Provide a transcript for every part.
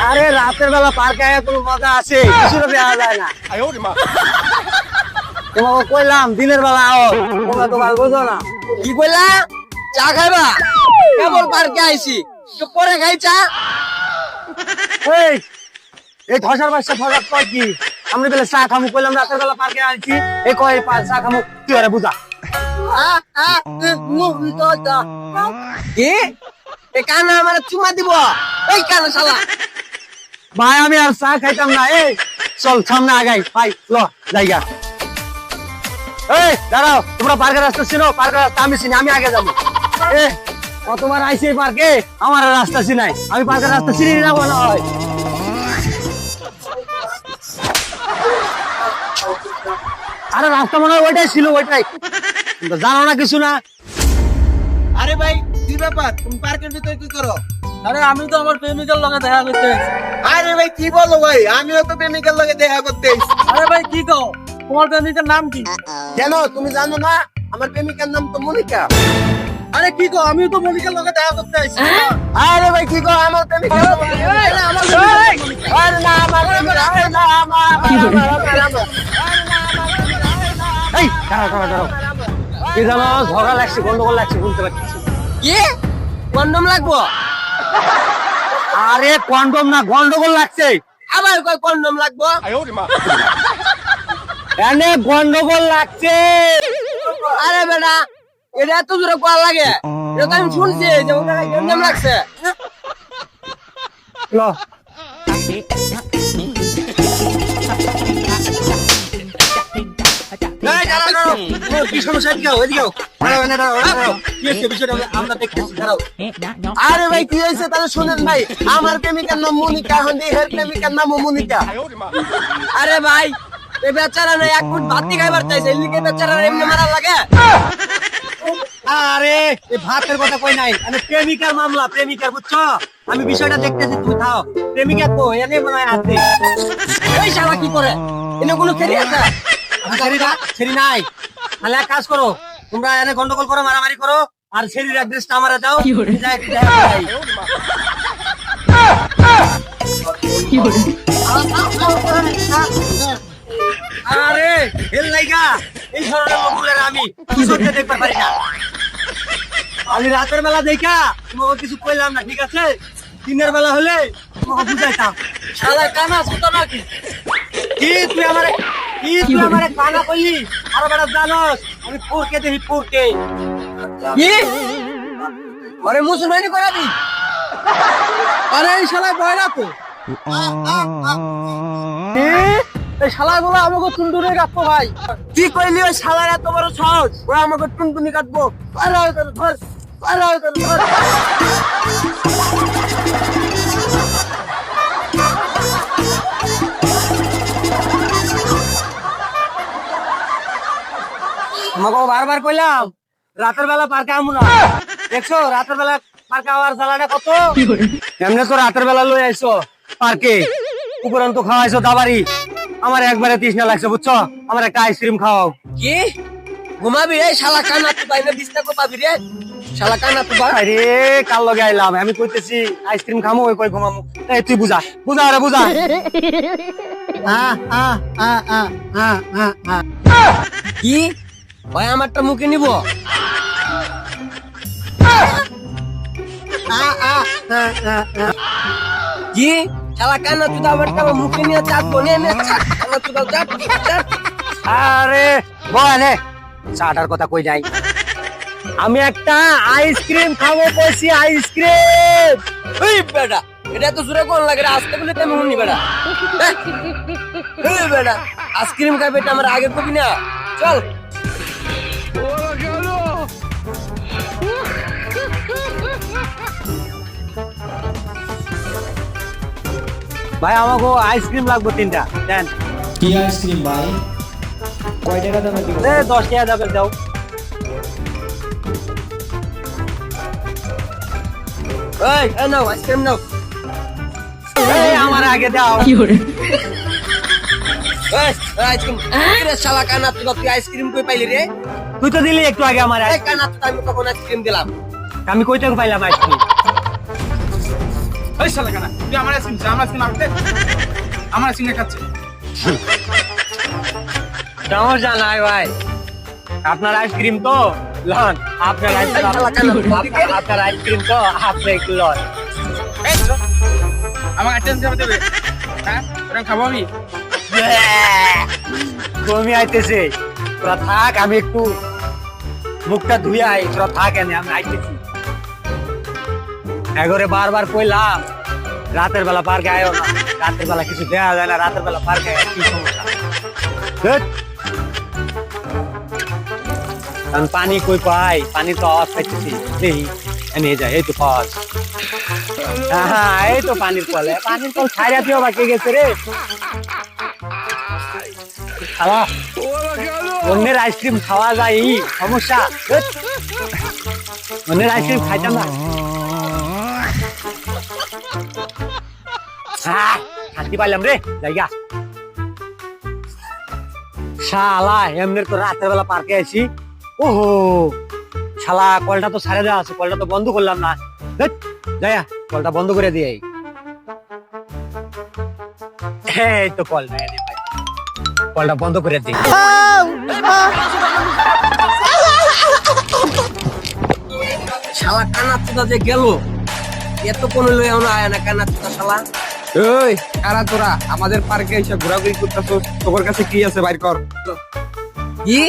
আরে রাতের বেলা পার্কে আয়া কোনো মজা আছে কিছু দেওয়া যায় না। তোমাকে কইলাম দিনের বেলা আও, তোমরা তো ভালো বোঝো না। কি কইলা? চা খাইবা? কেবল পার্কে আইছি, তো পরে খাই চা। এই এই ধসার বাসা ধসার কয় কি আমি বেলা চা খামু কইলাম রাতের বেলা পার্কে আইছি এই কয় চা খামু কি আরে বুঝা কি এ কানা আমার চুমা দিব? এই কানা শালা ভাই আমি আর চা খাইতাম না। এই চল সামনে আগাই ভাই ল জায়গা। এই দাঁড়াও, তোমরা পার্কের রাস্তা চিনো? পার্কের রাস্তা আমি চিনি, আমি আগে যাবো। এ কতবার আইছি এই পার্কে, আমার আর রাস্তা চিনাই, আমি পার্কের রাস্তা চিনি না মনে হয়। আরে রাস্তা মনে হয় ওইটাই ছিল, ওইটাই জানো না কিছু না। আরে ভাই কি ব্যাপার, তুমি পার্কের ভিতরে কি করো? আরে আমি তো আমার প্রেমিকার লগে দেখা করতে। আরে ভাই কি বলো ভাই, আমিও তো প্রেমিকার লগে দেখা করতে এসেছি। আরে ভাই কি কও, তোমার প্রেমিকার নাম কি? কেন তুমি জানো না আমার প্রেমিকার নাম তো মনিকা? আরে কি কও, আমিও তো মনিকার লগে দেখা করতে আইছি। আরে ভাই কি কো, আমার প্রেমিকা আরে না আমার প্রেমিকা, আরে না আমার এই দাঁড়াও দাঁড়াও দাঁড়াও, কি জানো ঝগড়া লাগছে, গন্ডগোল লাগছে, বুঝতে পারছি। কি কন্ডম লাগবো? আরে কন্ডম না, গন্ডগোল লাগছে। আবার কই কন্ডম লাগবো? এনে গন্ডগোল লাগছে। আরে বেটা এটা এত জোরে কোয়া লাগে, এটা তো আমি শুনছি যে ওখানে কন্ডম লাগছে। ল এই দাঁড়াও দাঁড়াও, কি সমস্যা, এদিকে আও, এদিকে আও। দাঁড়াও, এনে দাঁড়াও, দাঁড়াও। কি হচ্ছে বিষয়টা আমরা দেখতেছি, দাঁড়াও। আরে ভাই কি হয়েছে তাহলে শুনেন ভাই, আমার প্রেমিকার নাম মনিকা, এখন এর প্রেমিকার নাম মনিকা। আরে ভাই এই বেচারা না এক ফুট ভাত খাইবার চাইছে, এই লিগে বেচারা এমনি মারা লাগে। আরে এই ভাতের কথা কই নাই, মানে প্রেমিকার মামলা, প্রেমিকার, বুঝছো? আমি বিষয়টা দেখতেছি, তুমি থাও। প্রেমিকা কো এনে মনে হয় আছে। এই শালা কি করে, এনে কোনো খেলি আছে? ছেড়ি নাই, তাহলে এক কাজ করো, তোমরা এনে গন্ডগোল করো, মারামারি করো, আর ছেড়ির অ্যাড্রেসটা আমারে দাও। যাই, যাই, যাই। আরে হেল লাইগা এই ধরনের লোকগুলোর আমি কিছুতে দেখতে পারি না। আমি রাতের বেলা দেখা তোমাকে কিছু কইলাম না, ঠিক আছে? দিনের বেলা হলে তোমাকে বুঝাইতাম। শালা কানা সুতো নাকি? কি তুই আমারে কানা কইলি? আর বেটা জানোস আমি পুরকে দেখি, পুরকে। কি আরে মুসলমানি করাবি? আরে এই শালা বয়রা তো এই শালা গুলো আমাকে টুনটুনে কাটবো ভাই। কি কইলি ওই শালার এত বড় সাহস, ওরা আমাকে টুনটুনি কাটবো? আরে ধর ধর, আরে ধর ধর। তোমাকে বারবার কইলাম রাতের বেলা পার্কে আমু না, দেখছো রাতের বেলা পার্কে আওয়ার জ্বালাটা কত। এমনি তো রাতের বেলা লই আইছো পার্কে, উপরন্ত খাওয়াইছো দাবারি, আমার একবারে তৃষ্ণা লাগছে, বুঝছো? আমার একটা আইসক্রিম খাওয়াও। কি ঘুমাবি রে শালা কানা, তুই বাইরে বিছনা কো পাবি রে শালা কানা তুই? আরে কাল লগে আইলাম, আমি কইতেছি আইসক্রিম খামু, ওই কই ঘুমামু। এই তুই বুঝা বুঝা, আরে বুঝা। কি ওই আমারটা মুখে নিব? কি শালা কানা তুই আমারটা মুখে নিয়ে চাটবো নে নে চাট, শালা তুই দাও চাট চাট। আরে বলে চাটার কথা কই নাই, আমি একটা আইসক্রিম খাবো কইছি, আইসক্রিম। এই বেটা এটা তো জোরে কোন লাগে রে, আস্তে বলে তেমন হুনি বেটা। এই বেটা আইসক্রিম খাবে, এটা আমার আগে কবি না, চল। ভাই আমাকে আইসক্রিম লাগবে 3টা দেন। কি আইসক্রিম ভাই? কয় টাকা দামে দিব? 10 টাকা যাবে, দাও। এই নাও আইসক্রিম নাও। এই আমার আগে দাও। এই আইসক্রিম রে শালা কানা তুই আইসক্রিম কই পাইলি রে? তুই তো দিলি একটু আগে আমার। এই কানা তুই আমি কখন আইসক্রিম দিলাম? আমি কই থেকে পাইলাম আইসক্রিম? ওই শালা কানা তুই আমার আইসক্রিম চা আমার আইসক্রিম আনতে আমার আইসক্রিম খাচ্ছে সমস্যা নাই ভাই, আপনার আইসক্রিম তো লন, আপনার আইসক্রিম তো আপনি একটু লন। এই আমার আইসক্রিম খাবে দেবে হ্যাঁ ওটা খাবো আমি তুমি আইতেছে, তোরা থাক, আমি একটু মুখটা ধুয়ে আই, তোরা থাক, আমি আইতেছি। এগরে বারবার কইলাম রাতের বেলা পার্কে আয়ো না, রাতের বেলা কিছু দেওয়া যায় না, রাতের বেলা পার্কে কি সমস্যা? ধ্যাৎ। কারণ পানি কই পাই, পানি তো আওয়াজ পাইতেছি, দেখি নিয়ে যায়, এই তো পাওয়া যায়। হ্যাঁ এই তো পানির কলে, পানির কল ছাইরা দিও বাকি গেছে রে। খাওয়া অন্যের আইসক্রিম খাওয়া যায়, এই সমস্যা। ধ্যাৎ। অন্যের আইসক্রিম খাইতাম না। শান্তি পাইলাম রে, জায়গা শালা এমনি তো রাতের বেলা পার্কে আছি। ওহো শালা কলটা তো ছাড়ে দেওয়া আছে, কলটা তো বন্ধ করলাম না। যাইয়া কলটা বন্ধ করে দিয়ে এই তো কল নাই, কলটা বন্ধ করে দিই। শালা কানা চুদা যে গেল, এত কোনো লই আমরা আয় না কানা চুদা শালা। ওই কারা তোরা আমাদের পার্কে এসে ঘোরাঘুরি করতেছস তোর কাছে কি আছে বাইর কর কি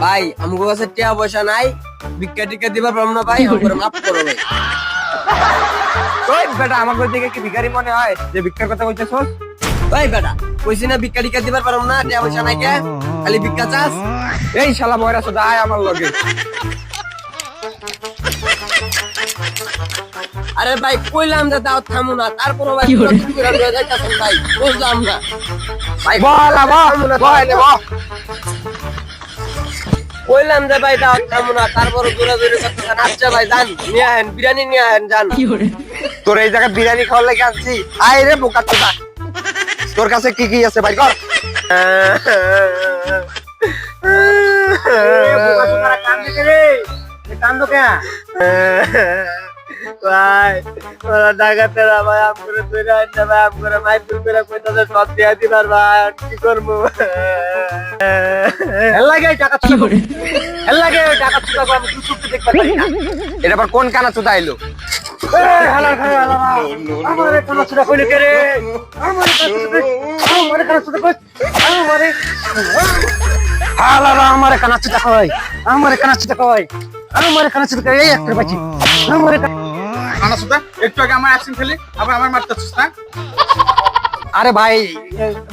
ভাই, আমগো কাছে টাকা পয়সা নাই, ভিক্ষা টিকা দিবার পারম না ভাই, আমগো মাফ করো ভাই। ওই বেটা আমার দিকে কি ভিখারি মনে হয় যে ভিক্ষার কথা কইতেছস ওই বেটা কইছি না ভিক্ষা টিকা দিবার পারম না, টাকা পয়সা নাই কে, খালি ভিক্ষা চাস। এই শালা বয়রা সদা আয় আমার লগে আরে ভাই কইলাম যে দাও থামু না, তারপর ভাই কি করে লয়ে যাইতাছেন ভাই, বুঝলাম না ভাই। বল বল বল কইলাম যে ভাই দাও থামু না, তারপর দৌড়াদৌড়ি করতেছেন। আচ্ছা ভাই যান, নিয়ে আহেন বিরিয়ানি, নিয়ে আহেন যান। তোর এই জায়গায় বিরিয়ানি খাওয়ার লাগে আনছি, আয় রে বোকা চোদা তোর কাছে কি কি আছে বাইর কর। ভাই ওরা ডাকাতেরা ভাই আম করে ধরে আনছে ভাই, আম করে মাইপুর করে কইতাছে সব দিয়া দিবার ভাই, কি করবো? এটা আবার কোন কানা চোদা এলো? আমারে কানাচুটা কয়, আমারে কানাচুটা কয়, আমারে কানাচুটা কয়, এই একটা বাচ্চি আমারে কানা চোদা একটু আগে আমার অ্যাকশন খেলি আবার আমার মারতেছিস না? আরে ভাই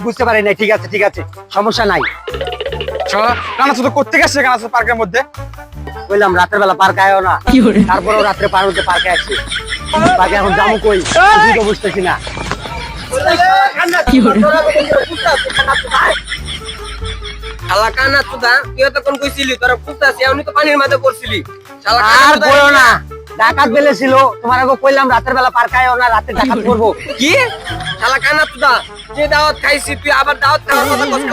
বুঝতে পারি নাই, ঠিক আছে ঠিক আছে, সমস্যা নাই। শালা কানা চোদা করতে গেছে কানা চোদা পার্কের মধ্যে। বললাম রাতের বেলা পার্কে আয়ো না, তারপরেও রাত্রে পার হতে পার্কে আসছি। পার্কে এখন যাবো কই, কিছুই তো বুঝতেছি না। শালা কানা চুদা, তুই তখন কইছিলি তোরা কুত্তাছি, এমনি তো পানির মাঝে পড়ছিলি। শালা আর কানা চুদা বলো না, ডাকাত বেলে ছিল, তোমার আগে কইলাম রাতের বেলা পার্কে আয়ো না, রাতে ডাকাত করবো। কি শালা কানা চুদা, যে দাওয়াত খাইছি তুই আবার দাওয়াত খাওয়ার কথা কস।